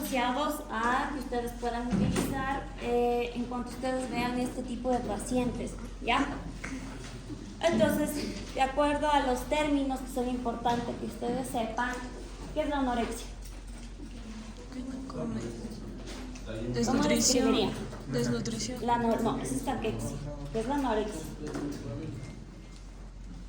asociados a que ustedes puedan utilizar en cuanto ustedes vean este tipo de pacientes, ¿ya? Entonces, de acuerdo a los términos que son importantes que ustedes sepan, ¿qué es la anorexia? Desnutrición. Desnutrición. No, esa es caquexia. ¿Qué es la anorexia?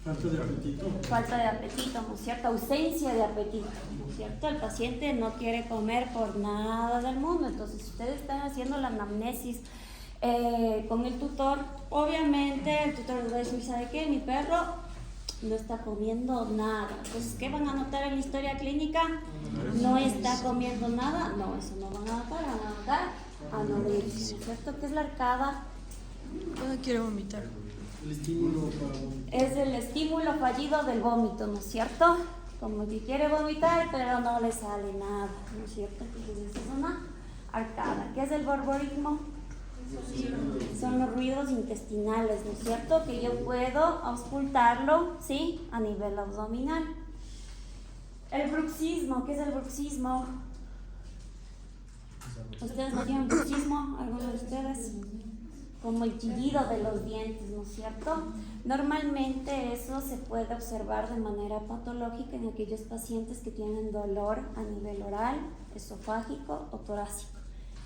Falta de apetito. Falta de apetito, ¿no es cierto? Ausencia de apetito, ¿no es cierto? El paciente no quiere comer por nada del mundo. Entonces, si ustedes están haciendo la anamnesis con el tutor, obviamente el tutor les va a decir, ¿sabe qué? Mi perro no está comiendo nada. Entonces, ¿qué van a notar en la historia clínica? No está comiendo nada. No, eso no van a notar, van a notar anorexia, ¿no es cierto? ¿Qué es la arcada? Cuando quiere vomitar. El estímulo para... Es el estímulo fallido del vómito, ¿no es cierto? Como que quiere vomitar, pero no le sale nada, ¿no es cierto? Entonces, esa es una arcada. ¿Qué es el borborismo? Son los ruidos intestinales, ¿no es cierto? Que yo puedo auscultarlo, ¿sí? A nivel abdominal. El bruxismo, ¿qué es el bruxismo? ¿Ustedes no tienen bruxismo? ¿Alguno de ustedes? Como el chillido de los dientes, ¿no es cierto? Normalmente eso se puede observar de manera patológica en aquellos pacientes que tienen dolor a nivel oral, esofágico o torácico,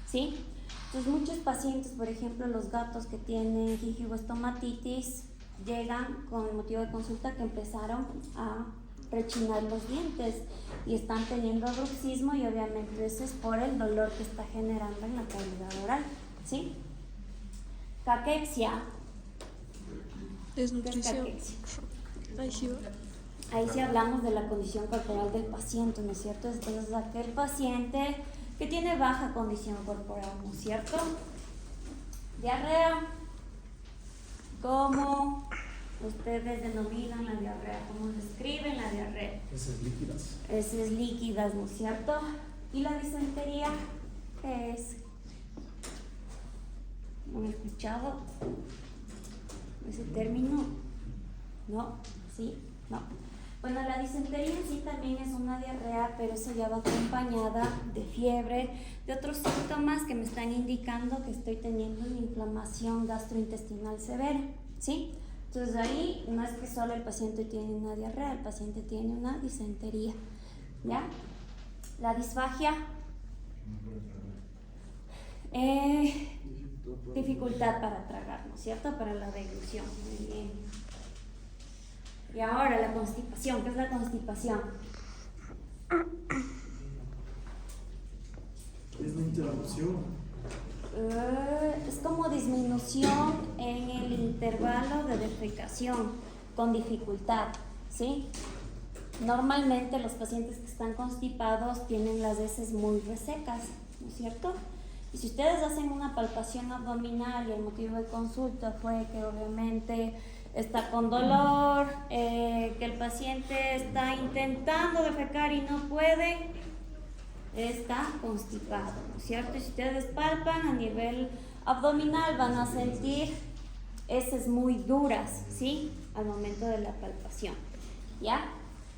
¿sí? Entonces muchos pacientes, por ejemplo los gatos que tienen gingivoestomatitis, llegan con el motivo de consulta que empezaron a rechinar los dientes y están teniendo bruxismo, y obviamente eso es por el dolor que está generando en la cavidad oral, ¿sí? Caquexia. Desnutrición. ¿Qué es caquexia? Ahí sí va. Ahí sí hablamos de la condición corporal del paciente, ¿no es cierto? Entonces aquel paciente que tiene baja condición corporal, ¿no es cierto? Diarrea. ¿Cómo ustedes denominan la diarrea? ¿Cómo describen la diarrea? Esas líquidas. Heces líquidas, ¿no es cierto? ¿Y la disentería qué es? ¿No han escuchado ese término? ¿No? ¿Sí? No. Bueno, la disentería en sí también es una diarrea, pero eso ya va acompañada de fiebre, de otros síntomas que me están indicando que estoy teniendo una inflamación gastrointestinal severa, ¿sí? Entonces ahí no es que solo el paciente tiene una diarrea, el paciente tiene una disentería, ¿ya? La disfagia. Dificultad para tragar, ¿no es cierto? Para la deglución. Muy bien. Y ahora la constipación. ¿Qué es la constipación? Es la interrupción. Es como disminución en el intervalo de defecación con dificultad, ¿sí? Normalmente los pacientes que están constipados tienen las heces muy resecas, ¿no es cierto? Y si ustedes hacen una palpación abdominal y el motivo de consulta fue que obviamente está con dolor, que el paciente está intentando defecar y no puede, está constipado, ¿no es cierto? Y si ustedes palpan a nivel abdominal van a sentir heces muy duras, ¿sí? Al momento de la palpación, ¿ya?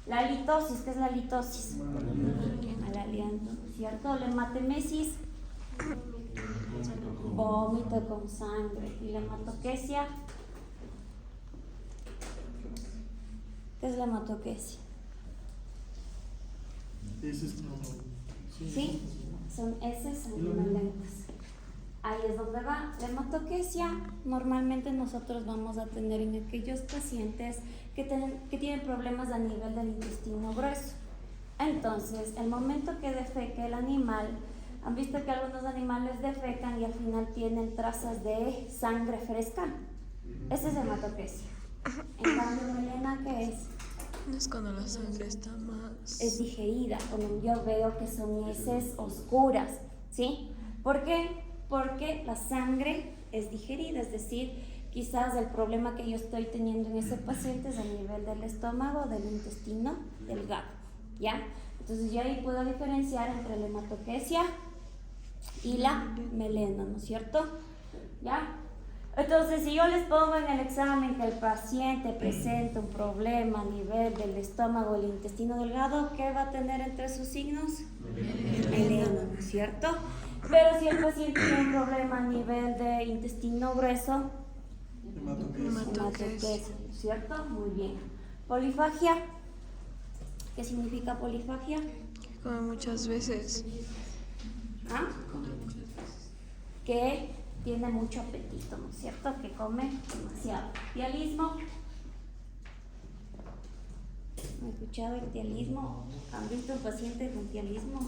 La halitosis, ¿qué es la halitosis? Al aliento, ¿no es cierto? La hematemesis, vómito con sangre. Y la hematoquesia, ¿qué es la hematoquesia? Ese es como... ¿Sí? Son heces sanguinolentas. Ahí es donde va. La hematoquesia normalmente nosotros vamos a tener en aquellos pacientes que tienen problemas a nivel del intestino grueso. Entonces, el momento que defeque el animal, han visto que algunos animales defecan y al final tienen trazas de sangre fresca. Esa es hematoquesia. En cambio, Melena, ¿qué es? Es cuando la sangre está más... Es digerida, como yo veo que son heces oscuras, ¿sí? ¿Por qué? Porque la sangre es digerida, es decir, quizás el problema que yo estoy teniendo en ese paciente es a nivel del estómago, del intestino delgado, ¿ya? Entonces yo ahí puedo diferenciar entre la hematoquesia y la melena, ¿no es cierto? ¿Ya? Entonces, si yo les pongo en el examen que el paciente presenta un problema a nivel del estómago o el intestino delgado, ¿qué va a tener entre sus signos? Melena, ¿no es cierto? cierto? Pero si el paciente tiene un problema a nivel de intestino grueso, hematoquesia, ¿cierto? Muy bien. Polifagia. ¿Qué significa polifagia? Que come muchas veces. ¿Ah? Que tiene mucho apetito, ¿no es cierto? Que come demasiado. Tialismo. ¿Han escuchado el tialismo? ¿Han visto un paciente con tialismo?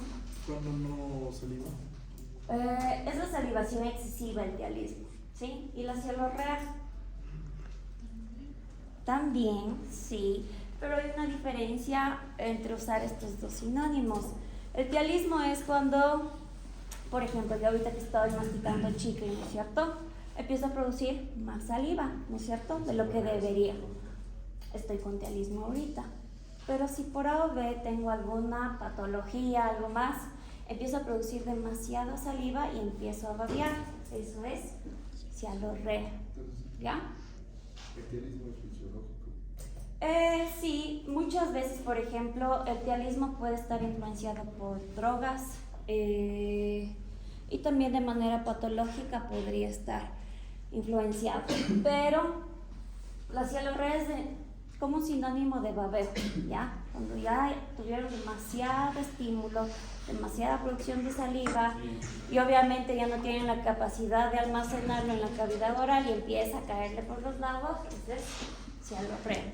Cuando no saliva. Es la salivación excesiva el tialismo, ¿sí? ¿Y la cialorrea? También, sí, pero hay una diferencia entre usar estos dos sinónimos. El tialismo es cuando, por ejemplo, yo ahorita que estoy masticando chicle, ¿no es cierto? Empiezo a producir más saliva, ¿no es cierto? De lo que debería. Estoy con tialismo ahorita. Pero si por A o B tengo alguna patología, algo más, empiezo a producir demasiada saliva y empiezo a babear. Eso es cialorrea, ¿ya? ¿El tialismo es fisiológico? Sí, muchas veces, por ejemplo, el tialismo puede estar influenciado por drogas y también de manera patológica podría estar influenciado. Pero la cialorrea es como un sinónimo de babeo, ¿ya? Cuando ya tuvieron demasiado estímulo, demasiada producción de saliva y obviamente ya no tienen la capacidad de almacenarlo en la cavidad oral y empieza a caerle por los lados, entonces cialorrea.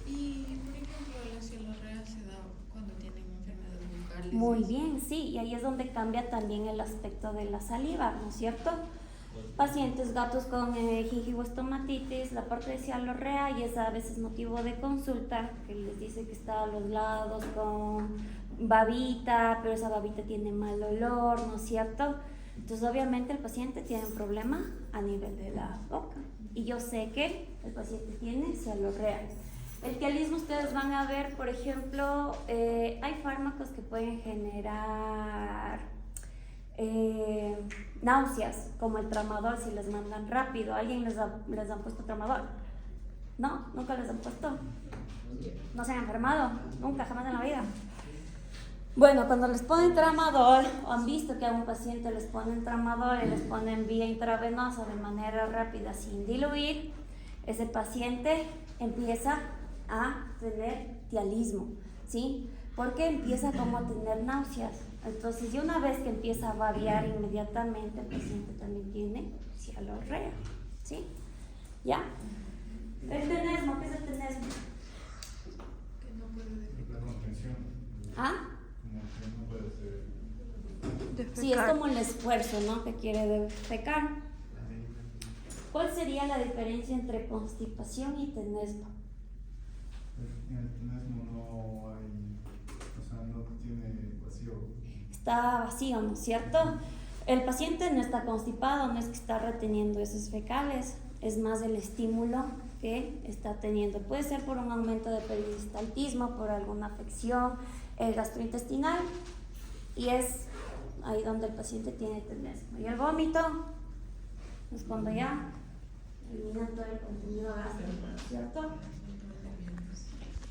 Y, por ejemplo, la cialorrea se da cuando tienen enfermedades bucales. Muy bien, sí, y ahí es donde cambia también el aspecto de la saliva, ¿no es cierto? Pacientes gatos con gingivoestomatitis, la parte de cialorrea, y es a veces motivo de consulta, que les dice que está a los lados con babita, pero esa babita tiene mal olor, ¿no es cierto? Entonces obviamente el paciente tiene un problema a nivel de la boca, y yo sé que el paciente tiene cialorrea. El tialismo ustedes van a ver, por ejemplo, hay fármacos que pueden generar náuseas, como el tramador, si les mandan rápido. ¿Alguien les han puesto tramador? ¿No? ¿Nunca les han puesto? ¿No se han enfermado? Nunca, jamás en la vida. Bueno, cuando les ponen tramador, o han visto que a un paciente les ponen tramador y les ponen vía intravenosa de manera rápida sin diluir, ese paciente empieza a tener tialismo, ¿sí? Porque empieza como a tener náuseas. Entonces, y una vez que empieza a babear inmediatamente, el paciente también tiene cialorrea, ¿sí? ¿Ya? El tenesmo, ¿qué es el tenesmo? Que no puede defecar. La contención. ¿Ah? Como que no puede ser. Defecar. Sí, es como el esfuerzo, ¿no? Que quiere defecar. ¿Cuál sería la diferencia entre constipación y tenesmo? En el tenesmo no hay, o sea, no tiene vacío. Está vacío, ¿no es cierto? El paciente no está constipado, no es que está reteniendo esos fecales, es más el estímulo que está teniendo. Puede ser por un aumento de peristaltismo, por alguna afección gastrointestinal, y es ahí donde el paciente tiene tenesmo. Y el vómito es cuando ya eliminan todo el contenido gástrico, ¿no es cierto?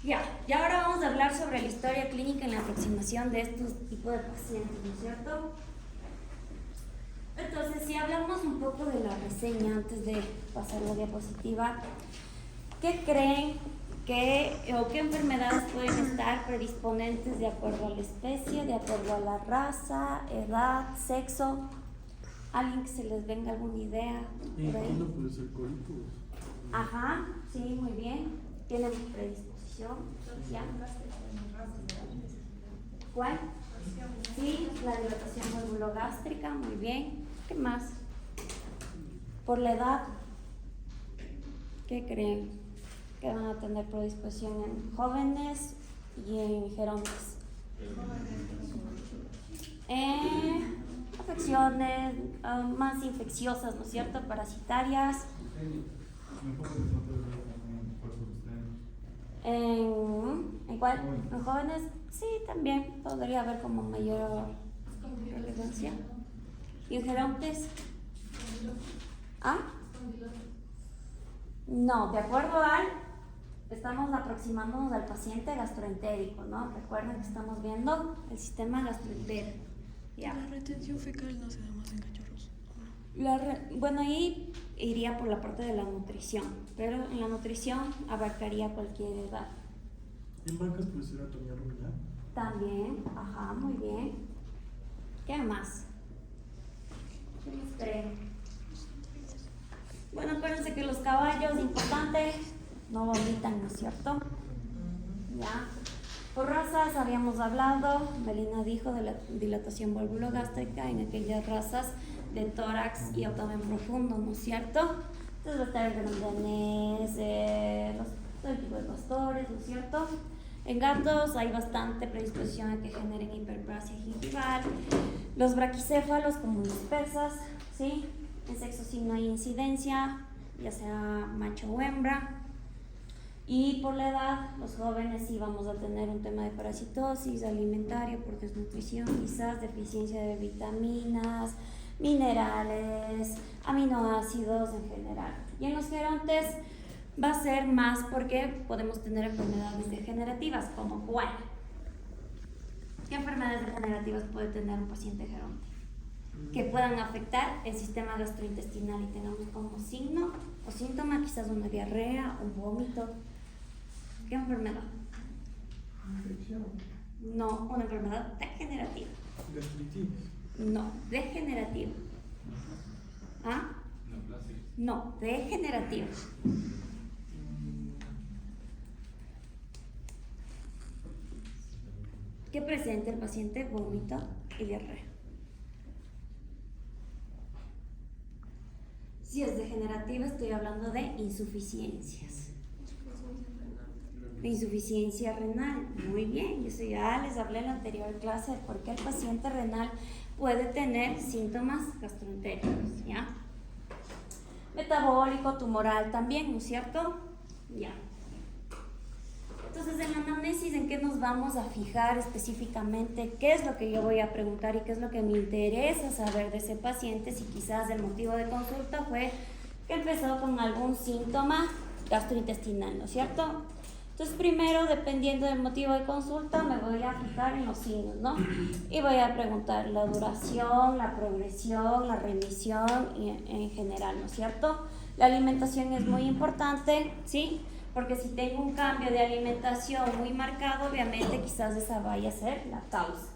Ya, y ahora vamos a hablar sobre la historia clínica en la aproximación de estos tipos de pacientes, ¿no es cierto? Entonces, si hablamos un poco de la reseña antes de pasar la diapositiva, ¿qué creen o qué enfermedades pueden estar predisponentes de acuerdo a la especie, de acuerdo a la raza, edad, sexo? ¿Alguien que se les venga alguna idea ¿En por ahí? cuándo puede ser cólico? Ajá, sí, muy bien. Tienen predisposición. ¿Ya? ¿Cuál? Sí, la dilatación valvulogástrica, muy bien. ¿Qué más? Por la edad, ¿qué creen? Que van a tener predisposición en jóvenes y en gerontes. Afecciones más infecciosas, ¿no es cierto? Parasitarias. ¿En cuál? ¿En jóvenes? Sí, también podría haber como mayor relevancia. ¿Y en gerontes? ¿Ah? No, de acuerdo estamos aproximándonos al paciente gastroentérico, ¿no? Recuerden que estamos viendo el sistema gastroentérico. Ya. La retención fecal no se da más en cachorros. Bueno, ahí iría por la parte de la nutrición, pero en la nutrición abarcaría cualquier edad. ¿En vacas puede ser atonía ruminar? También, ajá, muy bien. ¿Qué más? ¿Qué más creen? Bueno, acuérdense que los caballos, importante, no vomitan, ¿no es cierto? Ya. Por razas habíamos hablado, Melina dijo de la dilatación valvulogástrica en aquellas razas de tórax y abdomen profundo, ¿no es cierto? Entonces va a estar el grandanés, todo el tipo de pastores, ¿no es cierto? En gatos hay bastante predisposición a que generen hiperplasia gingival. Los braquicéfalos como los persas, ¿sí? En sexo sí no hay incidencia, ya sea macho o hembra. Y por la edad, los jóvenes sí vamos a tener un tema de parasitosis alimentaria por desnutrición, quizás deficiencia de vitaminas, minerales, aminoácidos en general. Y en los gerontes va a ser más porque podemos tener enfermedades degenerativas, como ¿cuál? ¿Qué enfermedades degenerativas puede tener un paciente geronte? Que puedan afectar el sistema gastrointestinal y tengamos como signo o síntoma quizás una diarrea, un vómito. ¿Qué enfermedad? Infección. No, una enfermedad degenerativa. Gastritis. No, degenerativa. ¿Ah? No, degenerativa. ¿Qué presenta el paciente? Vómito y diarrea. Si es degenerativa, estoy hablando de insuficiencias. Insuficiencia renal, muy bien, eso ya les hablé en la anterior clase de por qué el paciente renal puede tener síntomas gastroentéricos, ¿ya? Metabólico, tumoral también, ¿no es cierto? Ya. Entonces, en la anamnesis, ¿en qué nos vamos a fijar específicamente? ¿Qué es lo que yo voy a preguntar y qué es lo que me interesa saber de ese paciente? Si quizás el motivo de consulta fue que empezó con algún síntoma gastrointestinal, ¿no es cierto? Entonces, primero, dependiendo del motivo de consulta, me voy a fijar en los signos, ¿no? Y voy a preguntar la duración, la progresión, la remisión y en general, ¿no es cierto? La alimentación es muy importante, ¿sí? Porque si tengo un cambio de alimentación muy marcado, obviamente quizás esa vaya a ser la causa.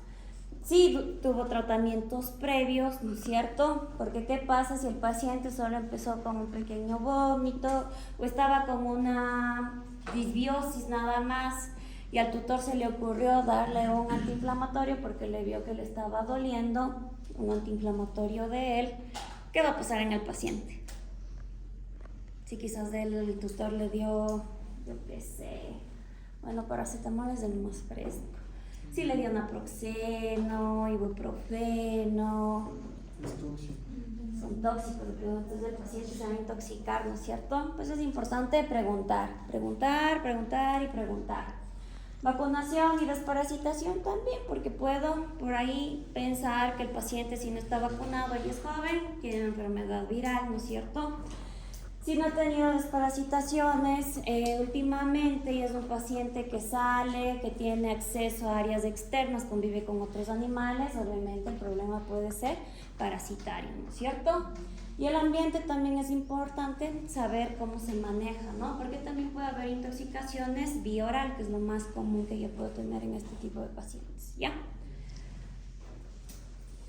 Sí, tuvo tratamientos previos, ¿no es cierto? Porque ¿qué pasa si el paciente solo empezó con un pequeño vómito o estaba con una disbiosis nada más y al tutor se le ocurrió darle un antiinflamatorio porque le vio que le estaba doliendo, un antiinflamatorio de él? ¿Qué va a pasar en el paciente? Si quizás el tutor le dio, yo qué sé, bueno, paracetamol es el más fresco. Si le dio naproxeno, ibuprofeno, Es tóxico. son tóxicos, entonces el paciente se va a intoxicar, ¿no es cierto? Pues es importante preguntar y preguntar. Vacunación y desparasitación también, porque puedo por ahí pensar que el paciente, si no está vacunado y es joven, tiene una enfermedad viral, ¿no es cierto? Si no ha tenido desparasitaciones últimamente y es un paciente que sale, que tiene acceso a áreas externas, convive con otros animales, obviamente el problema puede ser parasitario, ¿no es cierto? Y el ambiente también es importante saber cómo se maneja, ¿no? Porque también puede haber intoxicaciones vía oral, que es lo más común que yo puedo tener en este tipo de pacientes, ¿ya?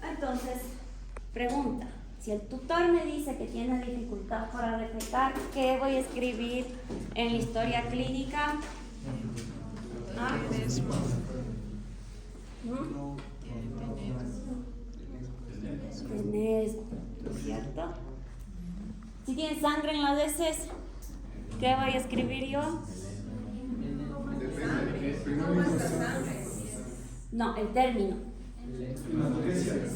Entonces, pregunta. Si el tutor me dice que tiene dificultad para defecar, ¿qué voy a escribir en la historia clínica? ¿Ah? No. Tenés, ¿cierto? Si tiene sangre en las heces, ¿qué voy a escribir yo? No, el término.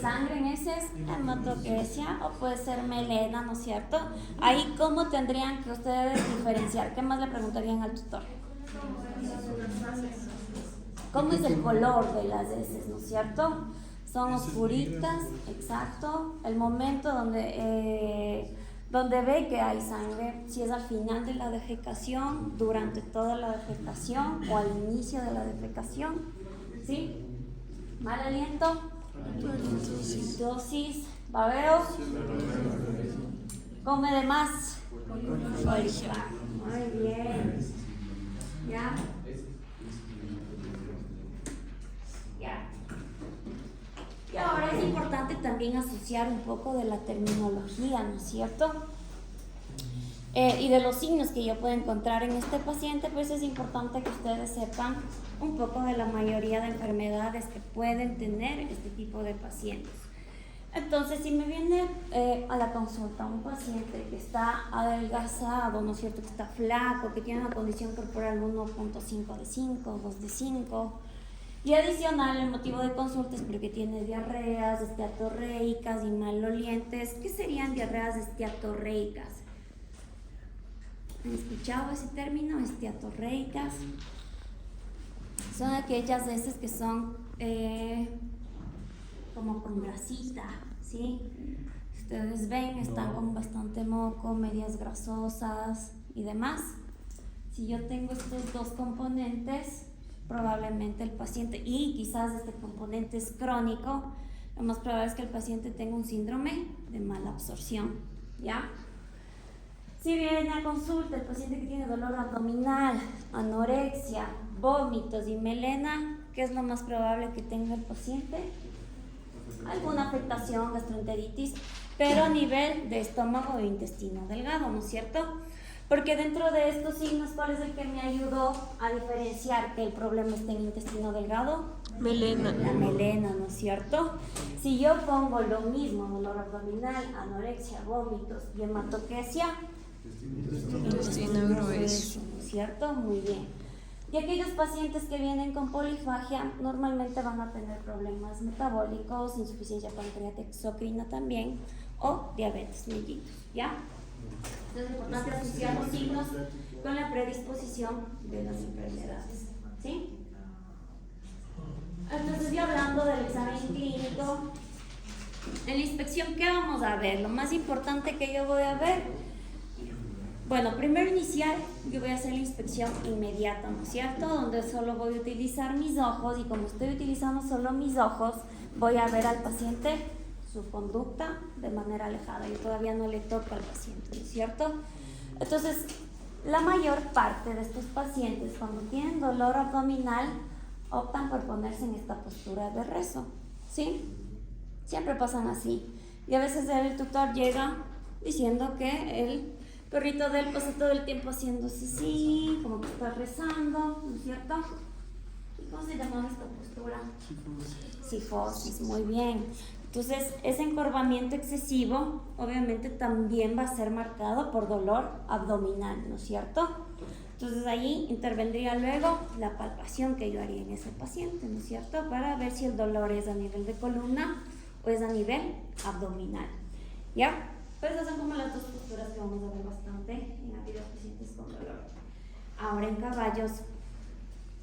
Sangre en heces, hematoquesia o puede ser melena, ¿no es cierto? Ahí, ¿cómo tendrían que ustedes diferenciar? ¿Qué más le preguntarían al tutor? ¿Cómo es el color de las heces, no es cierto? Son oscuritas, exacto. El momento donde ve que hay sangre, si es al final de la defecación, durante toda la defecación o al inicio de la defecación, ¿sí? Mal aliento, Halitosis, babeos. Come de más. Coliflac. Muy bien. ¿Ya? Ya. Y ahora es importante también asociar un poco de la terminología, ¿no es cierto? Y de los signos que yo puedo encontrar en este paciente, pues es importante que ustedes sepan un poco de la mayoría de enfermedades que pueden tener este tipo de pacientes. Entonces, si me viene a la consulta un paciente que está adelgazado, ¿no es cierto?, que está flaco, que tiene una condición corporal 1.5 de 5, 2 de 5, y adicional el motivo de consulta es porque tiene diarreas esteatorreicas y malolientes. ¿Qué serían diarreas esteatorreicas? ¿Han escuchado ese término, esteatorreicas? Son aquellas veces que son como con grasita, ¿sí? Ustedes ven, están con bastante moco, medias grasosas y demás. Si yo tengo estos dos componentes, probablemente el paciente, y quizás este componente es crónico, lo más probable es que el paciente tenga un síndrome de mala absorción, ¿ya? Si viene a consulta el paciente que tiene dolor abdominal, anorexia, vómitos y melena, ¿qué es lo más probable que tenga el paciente? Alguna afectación, gastroenteritis, pero a nivel de estómago e intestino delgado, ¿no es cierto? Porque dentro de estos signos, ¿cuál es el que me ayudó a diferenciar que el problema está en intestino delgado? Melena. La melena, ¿no es cierto? Si yo pongo lo mismo, dolor abdominal, anorexia, vómitos y hematoquesia, Intestino grueso. ¿no es cierto? Muy bien. Y aquellos pacientes que vienen con polifagia normalmente van a tener problemas metabólicos, insuficiencia pancreática exocrina también, o diabetes mellitus, ¿ya? Entonces es importante asociar los signos con la predisposición de las enfermedades, ¿sí? Entonces, ya hablando del examen clínico, en la inspección, ¿qué vamos a ver? Lo más importante que yo voy a ver, bueno, primero inicial, yo voy a hacer la inspección inmediata, ¿no es cierto? Donde solo voy a utilizar mis ojos, y como estoy utilizando solo mis ojos, voy a ver al paciente su conducta de manera alejada. Yo todavía no le toco al paciente, ¿no es cierto? Entonces, la mayor parte de estos pacientes, cuando tienen dolor abdominal, optan por ponerse en esta postura de rezo, ¿sí? Siempre pasan así. Y a veces el tutor llega diciendo que el perrito de él pasa todo el tiempo haciendo sí, como que está rezando, ¿no es cierto? ¿Y cómo se llama esta postura? Cifosis, muy bien. Entonces, ese encorvamiento excesivo obviamente también va a ser marcado por dolor abdominal, ¿no es cierto? Entonces ahí intervendría luego la palpación que yo haría en ese paciente, ¿no es cierto? Para ver si el dolor es a nivel de columna o es a nivel abdominal, ¿ya? Pues esas son como las dos posturas que vamos a ver bastante en aquellos pacientes con dolor. Ahora en caballos,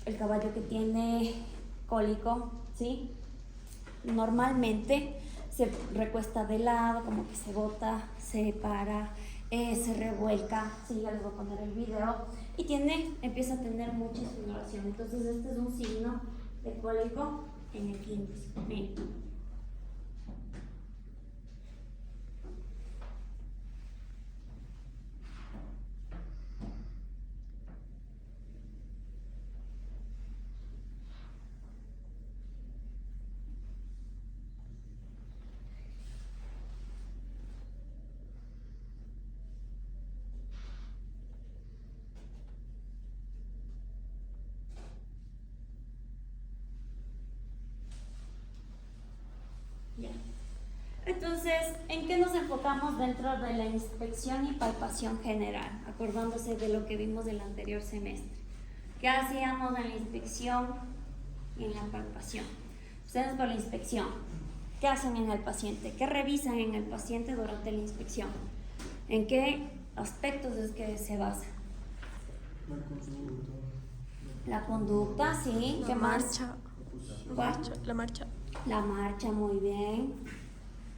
el caballo que tiene cólico, ¿sí? Normalmente se recuesta de lado, como que se bota, se para, se revuelca, sí, ya les voy a poner el video, y empieza a tener mucha sudoración. Entonces este es un signo de cólico en el índice. Miren. Entonces, ¿en qué nos enfocamos dentro de la inspección y palpación general? Acordándose de lo que vimos del anterior semestre. ¿Qué hacíamos en la inspección y en la palpación? Ustedes por la inspección, ¿qué hacen en el paciente? ¿Qué revisan en el paciente durante la inspección? ¿En qué aspectos es que se basa? La conducta, sí. ¿Qué más? La marcha. La marcha, muy bien.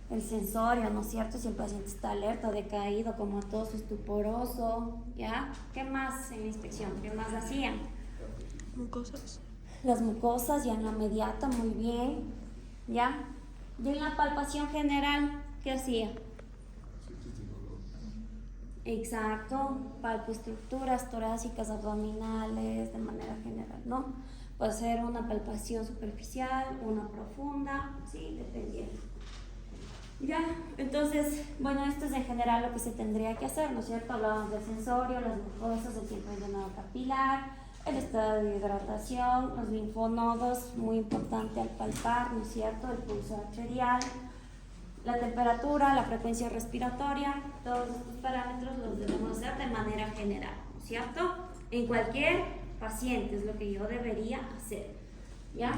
El sensorio, ¿no es cierto? Si el paciente está alerta, decaído, comatoso, estuporoso, ¿ya? ¿Qué más en la inspección? ¿Qué más hacían? Mucosas. Las mucosas ya en la mediata, muy bien, ¿ya? Y en la palpación general, ¿qué hacía? Exacto, palpo estructuras torácicas, abdominales, de manera general, ¿no? Puede ser una palpación superficial, una profunda, sí, dependiendo. Ya, entonces, bueno, esto es en general lo que se tendría que hacer, ¿no es cierto? Hablábamos del sensorio, las mucosas, el tiempo de llenado capilar, el estado de hidratación, los linfonodos, muy importante al palpar, ¿no es cierto? El pulso arterial, la temperatura, la frecuencia respiratoria, todos estos parámetros los debemos hacer de manera general, ¿no es cierto? En cualquier paciente es lo que yo debería hacer, ¿ya?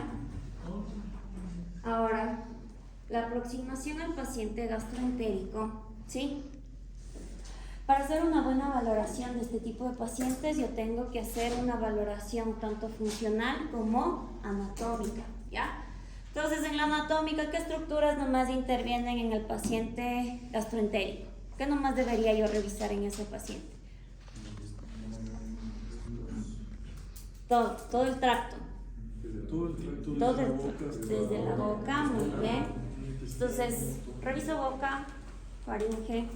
Ahora, la aproximación al paciente gastroentérico, ¿sí? Para hacer una buena valoración de este tipo de pacientes, yo tengo que hacer una valoración tanto funcional como anatómica, ¿ya? Entonces, en la anatómica, ¿qué estructuras nomás intervienen en el paciente gastroentérico? ¿Qué nomás debería yo revisar en ese paciente? Todo el tracto. Todo el tracto Todo desde el la boca hasta desde la boca, muy bien. Entonces, reviso boca, faringe,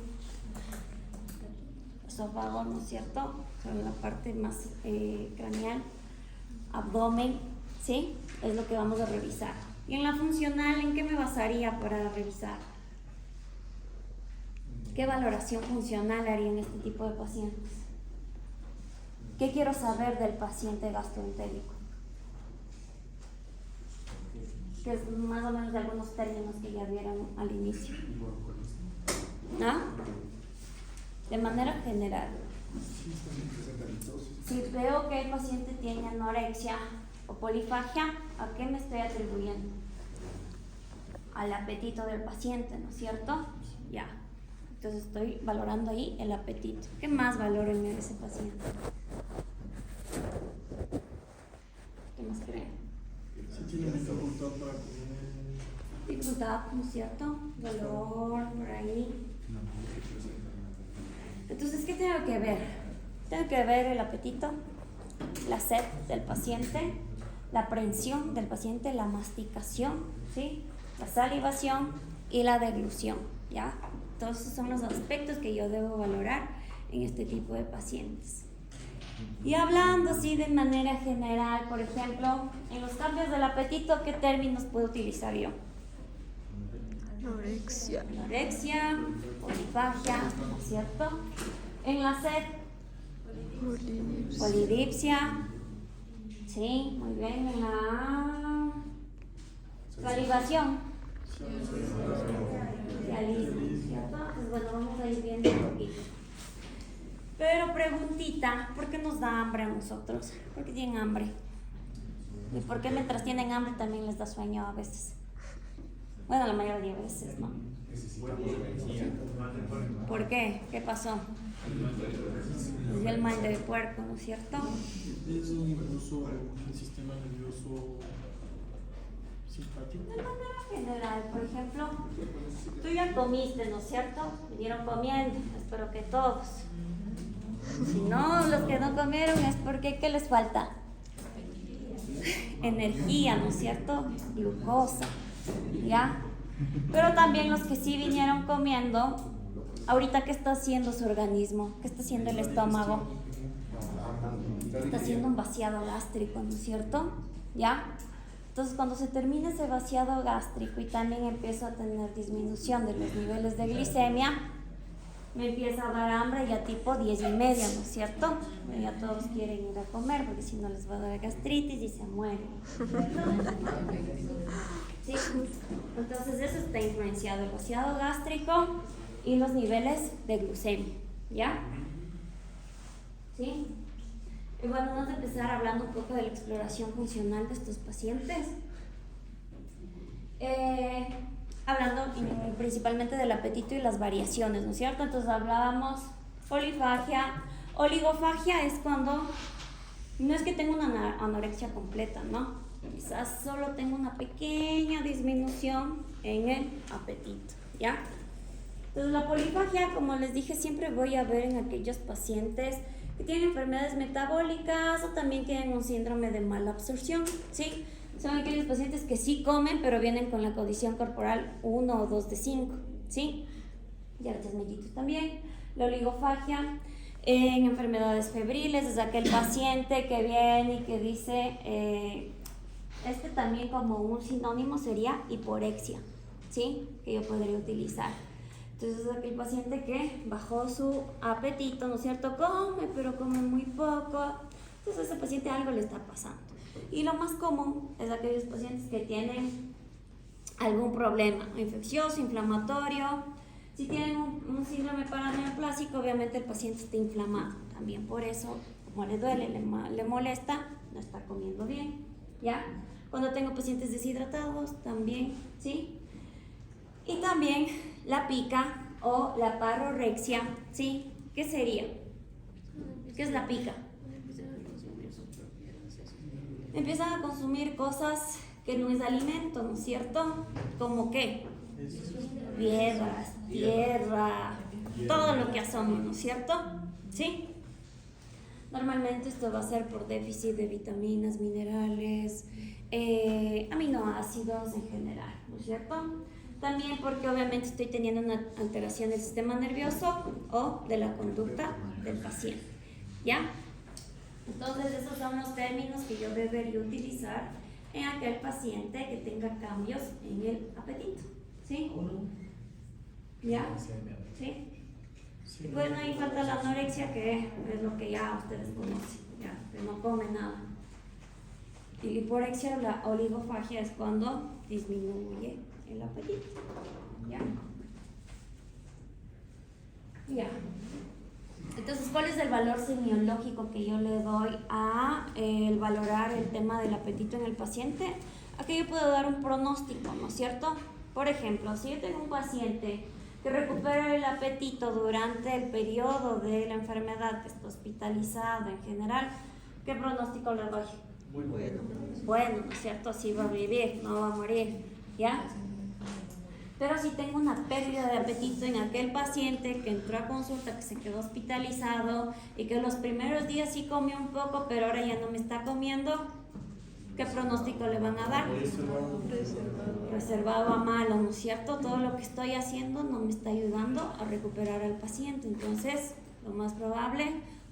esófago, ¿no es cierto? Son la parte más craneal, abdomen, ¿sí? Es lo que vamos a revisar. Y en la funcional, ¿en qué me basaría para revisar? ¿Qué valoración funcional haría en este tipo de pacientes? ¿Qué quiero saber del paciente gastroentérico? Que es más o menos de algunos términos que ya vieron al inicio. ¿Ah? De manera general. Si veo que el paciente tiene anorexia o polifagia, ¿a qué me estoy atribuyendo? Al apetito del paciente, ¿no es cierto? Ya. Entonces estoy valorando ahí el apetito. ¿Qué más valoro en ese paciente? ¿Qué más creen? Si tiene dificultad para comer. Dificultad, ¿no es cierto? Dolor, por ahí. Entonces, ¿qué tengo que ver? Tengo que ver el apetito, la sed del paciente, la aprehensión del paciente, la masticación, ¿sí? La salivación y la deglución, ¿ya? Todos esos son los aspectos que yo debo valorar en este tipo de pacientes. Y hablando así de manera general, por ejemplo, en los cambios del apetito, ¿qué términos puedo utilizar yo? Anorexia. Anorexia, polifagia, ¿no es cierto? En la sed, polidipsia, sí, muy bien. En la salivación, cialismo, ¿cierto? Pues bueno, vamos a ir viendo un poquito. Pero preguntita, ¿por qué nos da hambre a nosotros? ¿Por qué tienen hambre? ¿Y por qué mientras tienen hambre también les da sueño a veces? Bueno, la mayoría de veces, ¿no? ¿Por qué? ¿Qué pasó? Les dio el mal de puerco, ¿no es cierto? Es un uso del sistema nervioso simpático. De manera general, por ejemplo, tú ya comiste, ¿no es cierto? Vinieron comiendo, espero que todos. Si no, los que no comieron es porque ¿qué les falta? Energía, ¿no es cierto? Glucosa, ¿ya? Pero también los que sí vinieron comiendo, ahorita ¿qué está haciendo su organismo? ¿Qué está haciendo el estómago? Está haciendo un vaciado gástrico, ¿no es cierto? ¿Ya? Entonces cuando se termina ese vaciado gástrico y también empiezo a tener disminución de los niveles de glicemia, me empieza a dar hambre ya tipo 10:30, ¿no es cierto? Ya todos quieren ir a comer porque si no les va a dar gastritis y se mueren. Sí, entonces eso está influenciado, el vaciado gástrico y los niveles de glucemia, ¿ya? ¿Sí? Y bueno, vamos a empezar hablando un poco de la exploración funcional de estos pacientes. Hablando principalmente del apetito y las variaciones, ¿no es cierto? Entonces hablábamos polifagia, oligofagia es cuando no es que tengo una anorexia completa, ¿no? Quizás solo tengo una pequeña disminución en el apetito, ¿ya? Entonces la polifagia, como les dije, siempre voy a ver en aquellos pacientes que tienen enfermedades metabólicas o también tienen un síndrome de mala absorción, ¿sí? son aquellos pacientes que sí comen, pero vienen con la condición corporal 1 o 2 de 5, ¿sí? Diabetes mellitus también. La oligofagia en enfermedades febriles es aquel paciente que viene y que dice, este también como un sinónimo sería hiporexia, ¿sí? Que yo podría utilizar. Entonces es aquel paciente que bajó su apetito, ¿no es cierto? Come, pero come muy poco. Entonces a ese paciente algo le está pasando. Y lo más común es aquellos pacientes que tienen algún problema infeccioso, inflamatorio. Si tienen un síndrome paraneoplásico, obviamente el paciente está inflamado. También por eso, como le duele, le molesta, no está comiendo bien, ¿ya? Cuando tengo pacientes deshidratados, también, ¿sí? Y también la pica o la parorexia, ¿sí? ¿Qué sería? ¿Qué es la pica? Empiezan a consumir cosas que no es alimento, ¿no es cierto? ¿Como qué? Piedras, tierra, todo lo que asoma, ¿no es cierto? ¿Sí? Normalmente esto va a ser por déficit de vitaminas, minerales, aminoácidos en general, ¿no es cierto? También porque obviamente estoy teniendo una alteración del sistema nervioso o de la conducta del paciente, ¿ya? Entonces esos son los términos que yo debería utilizar en aquel paciente que tenga cambios en el apetito, ¿sí? ¿Ya? ¿Sí? Y bueno, ahí falta la anorexia, que es lo que ya ustedes conocen, ya, que no come nada. Y la hiporexia o la oligofagia es cuando disminuye el apetito, ¿ya? Ya. Entonces, ¿cuál es el valor semiológico que yo le doy a el valorar el tema del apetito en el paciente? Aquí yo puedo dar un pronóstico, ¿no es cierto? Por ejemplo, si yo tengo un paciente que recupera el apetito durante el periodo de la enfermedad, que está hospitalizado en general, ¿qué pronóstico le doy? Muy bueno. Bueno, ¿no es cierto? Sí va a vivir, no va a morir, ¿ya? Pero si tengo una pérdida de apetito en aquel paciente que entró a consulta, que se quedó hospitalizado y que los primeros días sí comió un poco, pero ahora ya no me está comiendo, ¿qué pronóstico le van a dar? Reservado a malo, ¿no es cierto? Todo lo que estoy haciendo no me está ayudando a recuperar al paciente. Entonces, lo más probable,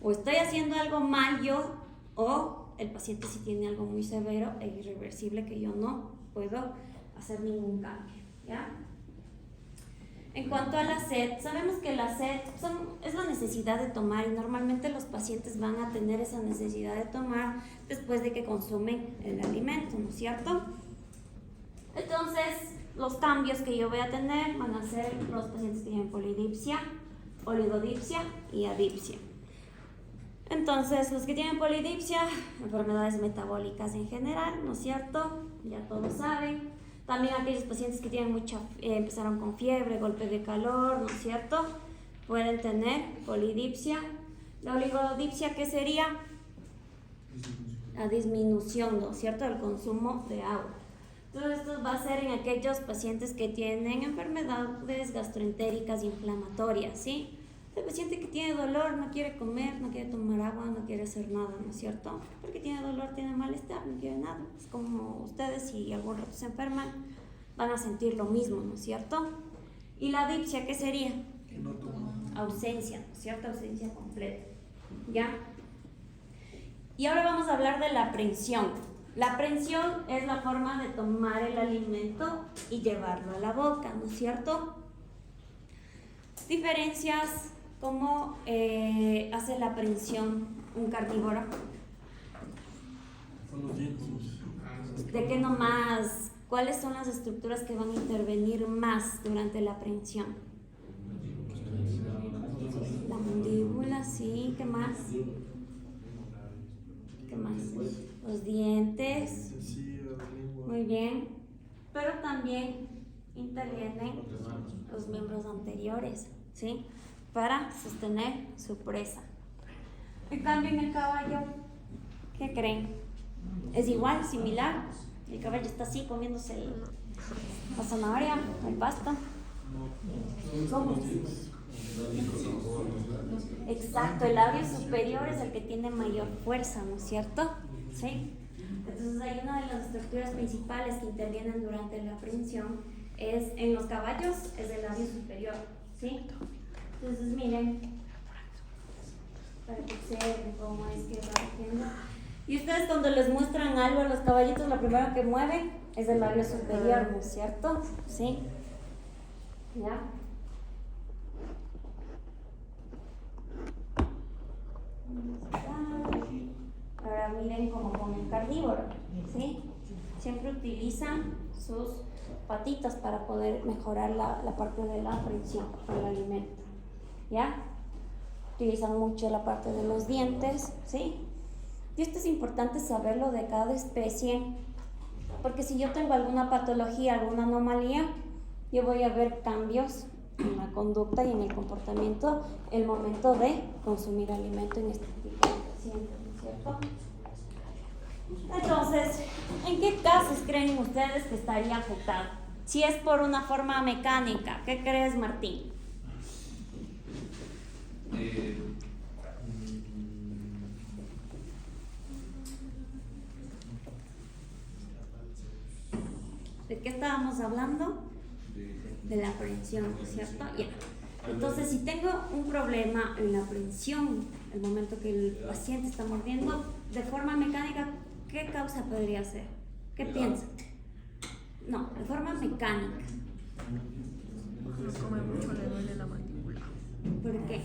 o estoy haciendo algo mal yo, o el paciente sí tiene algo muy severo e irreversible que yo no puedo hacer ningún cambio, ¿ya? En cuanto a la sed, sabemos que la sed es la necesidad de tomar y normalmente los pacientes van a tener esa necesidad de tomar después de que consumen el alimento, ¿no es cierto? Entonces, los cambios que yo voy a tener van a ser los pacientes que tienen polidipsia, oligodipsia y adipsia. Entonces, los que tienen polidipsia, enfermedades metabólicas en general, ¿no es cierto? Ya todos saben. También aquellos pacientes que tienen empezaron con fiebre, golpe de calor, ¿no es cierto? Pueden tener polidipsia. La oligodipsia, ¿qué sería? La disminución, ¿no es cierto?, del consumo de agua. Entonces, esto va a ser en aquellos pacientes que tienen enfermedades gastroentéricas inflamatorias, ¿sí? El paciente que tiene dolor, no quiere comer, no quiere tomar agua, no quiere hacer nada, ¿no es cierto? Porque tiene dolor, tiene malestar, no quiere nada. Es como ustedes, si algún rato se enferman, van a sentir lo mismo, ¿no es cierto? ¿Y la adipsia qué sería? Que no toma. Ausencia, ¿no es cierto? Ausencia completa, ¿ya? Y ahora vamos a hablar de la aprensión. La aprensión es la forma de tomar el alimento y llevarlo a la boca, ¿no es cierto? Diferencias. ¿Cómo hace la aprensión un carnívoro? Con los dientes. ¿De qué nomás? ¿Cuáles son las estructuras que van a intervenir más durante la aprehensión? La mandíbula, sí. ¿Qué más? ¿Qué más? Los dientes. Muy bien. Pero también intervienen los miembros anteriores, ¿sí?, para sostener su presa. En cambio, en el caballo, ¿qué creen? ¿Es igual, similar? El caballo está así comiéndose la zanahoria, el pasto. ¿Cómo? Exacto, el labio superior es el que tiene mayor fuerza, ¿no es cierto? ¿Sí? Entonces hay una de las estructuras principales que intervienen durante la aprehensión es en los caballos, es el labio superior, ¿sí? Entonces miren, para que observen cómo es que va haciendo. Y ustedes cuando les muestran algo a los caballitos, lo primero que mueven es el labio superior, ¿no es cierto? ¿Sí? ¿Ya? Ahora miren cómo come el carnívoro, ¿sí? Siempre utilizan sus patitas para poder mejorar la parte de la fricción con el alimento, ¿ya? Utilizan mucho la parte de los dientes, ¿sí? Y esto es importante saberlo de cada especie, porque si yo tengo alguna patología, alguna anomalía, yo voy a ver cambios en la conducta y en el comportamiento el momento de consumir alimento en este tipo de pacientes, ¿no es cierto? Entonces, ¿en qué casos creen ustedes que estaría afectado? Si es por una forma mecánica, ¿qué crees, Martín? ¿De qué estábamos hablando? De la aprehensión, ¿cierto? Ya. Entonces, si tengo un problema en la aprehensión, el momento que el paciente está mordiendo, de forma mecánica, ¿qué causa podría ser? ¿Qué piensan? No, de forma mecánica. Cuando come mucho le duele la mandíbula. ¿Por qué?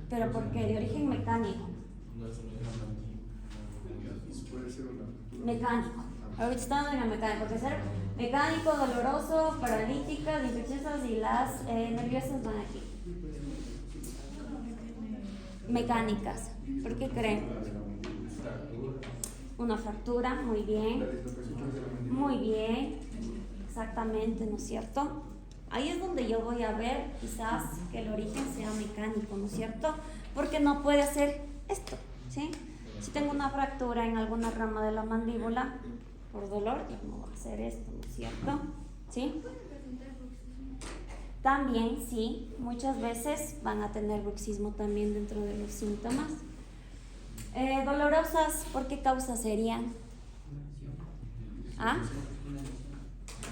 ¿Pero por qué? De origen mecánico. Mecánico. Ahorita estamos en la mecánica, porque ser mecánico, doloroso, paralíticas, infecciosas y las nerviosas van aquí. Mecánicas. ¿Por qué creen? Una fractura, muy bien. Muy bien. Exactamente, ¿no es cierto? Ahí es donde yo voy a ver quizás que el origen sea mecánico, ¿no es cierto? Porque no puede hacer esto, ¿sí? Si tengo una fractura en alguna rama de la mandíbula, por dolor, ya no va a hacer esto, ¿no es cierto? ¿Sí? También, sí, muchas veces van a tener bruxismo también dentro de los síntomas. Dolorosas, ¿por qué causa serían? ¿Ah?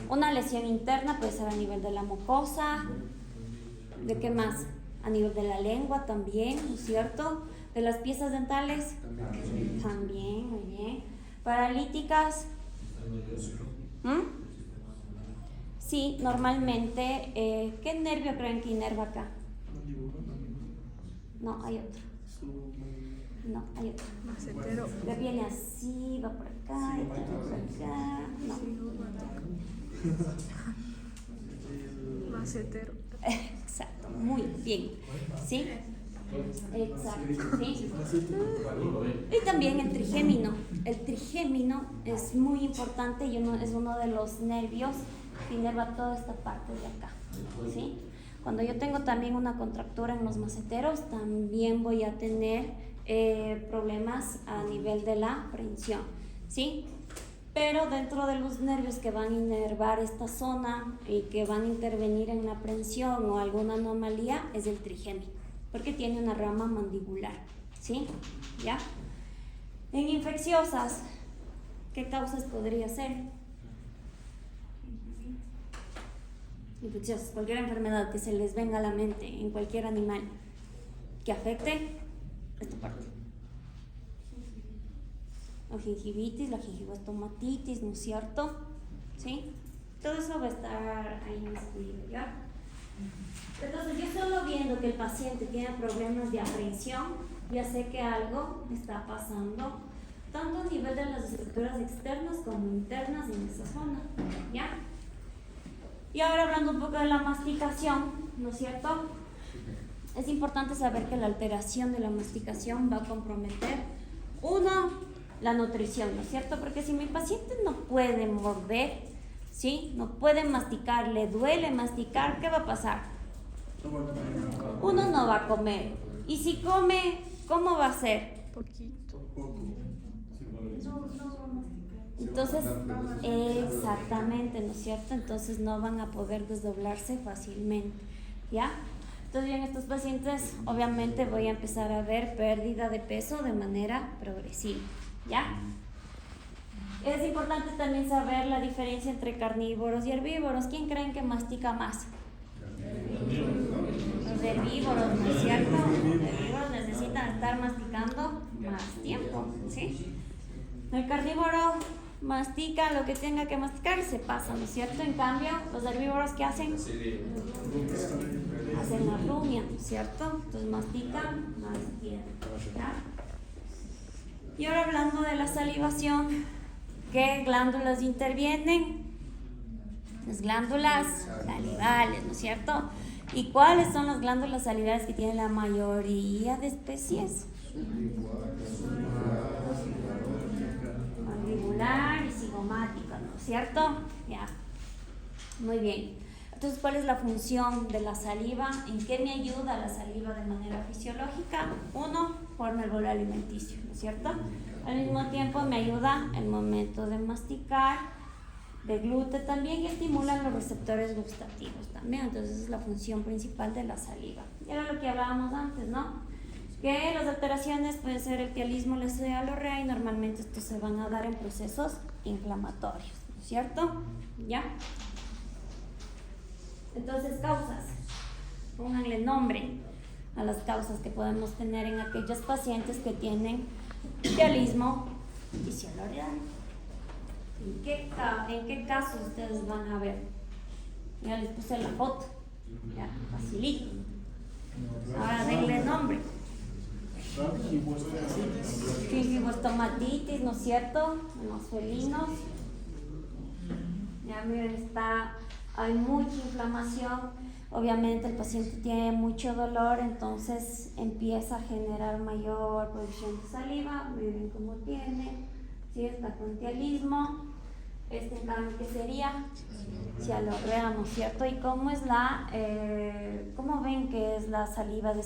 Una lesión interna puede ser a nivel de la mucosa. ¿De qué más? A nivel de la lengua también, ¿no es cierto? De las piezas dentales también, muy bien. Paralíticas. Sí, normalmente. ¿Qué nervio creen que inerva acá? No, hay otro. No, hay otro. Macetero. Que viene así, va por acá, y va por acá. No. Macetero. Exacto, muy bien. ¿Sí? Exacto, ¿sí? Y también el trigémino. El trigémino es muy importante y es uno de los nervios que inerva toda esta parte de acá, ¿sí? Cuando yo tengo también una contractura en los maceteros, también voy a tener problemas a nivel de la aprehensión, ¿sí? Pero dentro de los nervios que van a inervar esta zona y que van a intervenir en la aprehensión o alguna anomalía es el trigémino, porque tiene una rama mandibular, ¿sí? ¿Ya? En infecciosas, ¿qué causas podría ser? Infecciosas, cualquier enfermedad que se les venga a la mente en cualquier animal que afecte esta parte. La gingivitis, la gingivostomatitis, ¿no es cierto? ¿Sí? Todo eso va a estar ahí incluido, ¿ya? Entonces, yo solo viendo que el paciente tiene problemas de aprehensión, ya sé que algo está pasando, tanto a nivel de las estructuras externas como internas en esa zona, ¿ya? Y ahora hablando un poco de la masticación, ¿no es cierto? Es importante saber que la alteración de la masticación va a comprometer, uno, la nutrición, ¿no es cierto? Porque si mi paciente no puede morder, ¿sí? No puede masticar, le duele masticar, ¿qué va a pasar? Uno no va a comer. Y si come, ¿cómo va a ser? Poquito. Entonces, exactamente, ¿no es cierto? Entonces no van a poder desdoblarse fácilmente, ¿ya? Entonces, en estos pacientes, obviamente voy a empezar a ver pérdida de peso de manera progresiva, ¿Ya? Es importante también saber la diferencia entre carnívoros y herbívoros. ¿Quién creen que mastica más? Los herbívoros, ¿no es cierto? Los herbívoros necesitan estar masticando más tiempo, ¿sí? El carnívoro mastica lo que tenga que masticar y se pasa, ¿no es cierto? En cambio, los herbívoros, ¿qué hacen? Hacen la rumia, ¿no es cierto? Entonces mastican más tiempo, ¿ya? Y ahora hablando de la salivación, ¿qué glándulas intervienen? Las glándulas salivales, ¿no es cierto? ¿Y cuáles son las glándulas salivales que tienen la mayoría de especies? Mandibular y cigomática, ¿no es cierto? Ya. Muy bien. Entonces, ¿cuál es la función de la saliva? ¿En qué me ayuda la saliva de manera fisiológica? Uno, forma el bolo alimenticio, ¿no es cierto? Al mismo tiempo me ayuda el momento de masticar, deglute también y estimula los receptores gustativos también. Entonces, esa es la función principal de la saliva. Y era lo que hablábamos antes, ¿no? Que las alteraciones pueden ser el tialismo, la diarrea, y normalmente estos se van a dar en procesos inflamatorios, ¿no es cierto? ¿Ya? Entonces, causas. Pónganle nombre a las causas que podemos tener en aquellos pacientes que tienen tialismo y diarrea. ¿En qué casos ustedes van a ver? Ya les puse la foto. Ya, facilito. Ahora denle nombre. Gingivoestomatitis, ¿no es cierto? En los felinos. Ya miren, hay mucha inflamación. Obviamente el paciente tiene mucho dolor, entonces empieza a generar mayor producción de saliva. Miren cómo tiene. ¿Sí? Está con tialismo. En cambio, ¿qué sería? Cialorrea, ¿no es cierto? ¿Y cómo es cómo ven que es la saliva de